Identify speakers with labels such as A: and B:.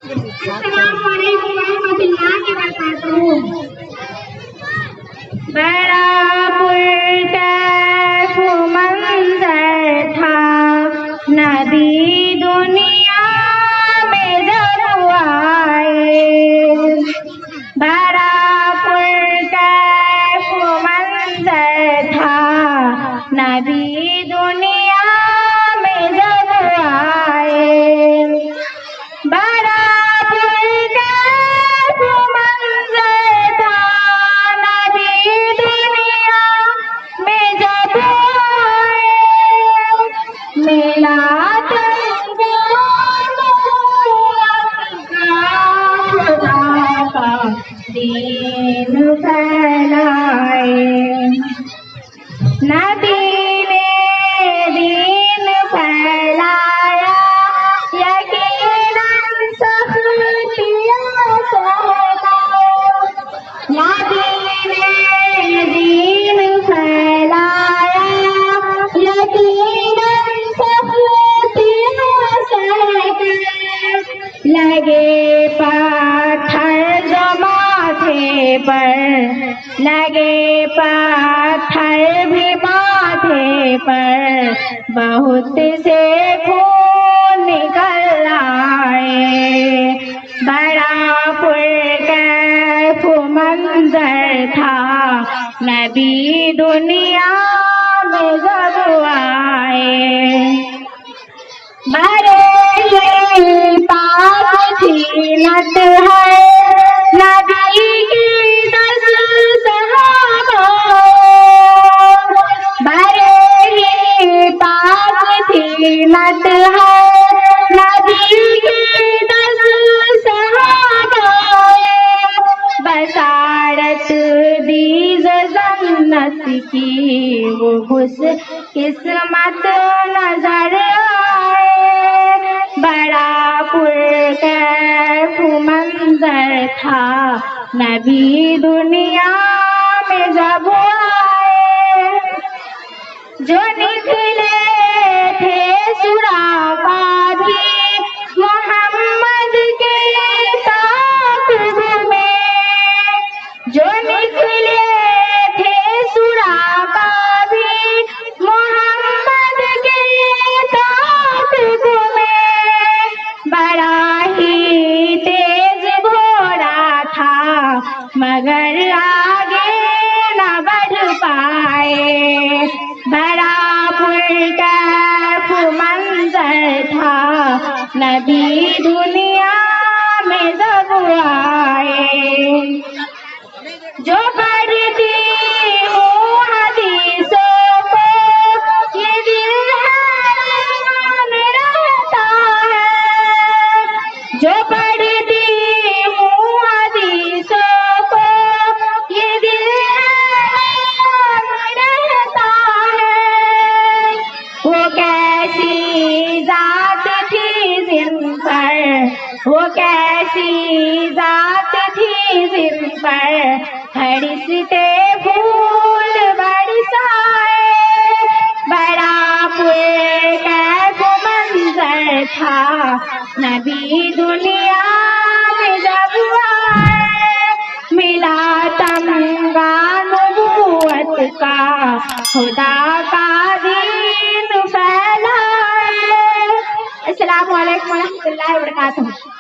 A: السلام علیکم ورحمۃ اللہ وبرکاتہ۔ بڑا پرکیف منظر تھا نبی دنیا میں جب آئے، بڑا پرکیف منظر تھا نبی دنیا میں جب آئے، بڑا پرکیف منظر تھا نبی دنیا میں جب آئے، ملا خدا کا دین پھیلائے، نبی نے دین پھیلایا، یقیناً سختیاں سہلایا، نبی نے دین پھیلایا، یقیناً سختیاں سہلایا، لگے پتھر جو ماتھے پر، لگے پتھر بھی ماتھے پر، بہت سے خون نکل آئے، بڑا پرکیف منظر تھا نبی دنیا میں جب آئے، بڑے ہی پاک تھی نت ہے نبی کی 10 صحابہ، بڑے ہی پاک تھی نت ہے نبی کی 10 صحابہ، بشارت دی جنت کی وہ خوش قسمت نظر آئے، بڑا پرکیف منظر تھا نبی دنیا میں جب آئے، جو نکلے تھے سراغا بھی محمد کے تعاقب میں، جو نکلے تھے سراغا بھی محمد کے تعاقب میں، بڑا ہی تیز گھوڑا تھا مگر آگے نہ بڑھ پائے، بڑا پرکیف منظر تھا نبی دنیا میں جب آئے، جو پڑھتی ہوں حدیثوں کو یہ دل حیران رہتا ہے، جو پڑھتی ہوں حدیثوں کو یہ دل حیران رہتا ہے، وہ کیسی ذات تھی زن پر، وہ کیسی ذات تھی زن پر ہرشتے پھول برسائے، بڑا پرکیف منظر تھا نبی دنیا میں جب آئے، ملا تمغہ نبوت کا خدا کا دین پھیلائے۔ السلام علیکم ورحمۃ اللہ وبرکاتہ۔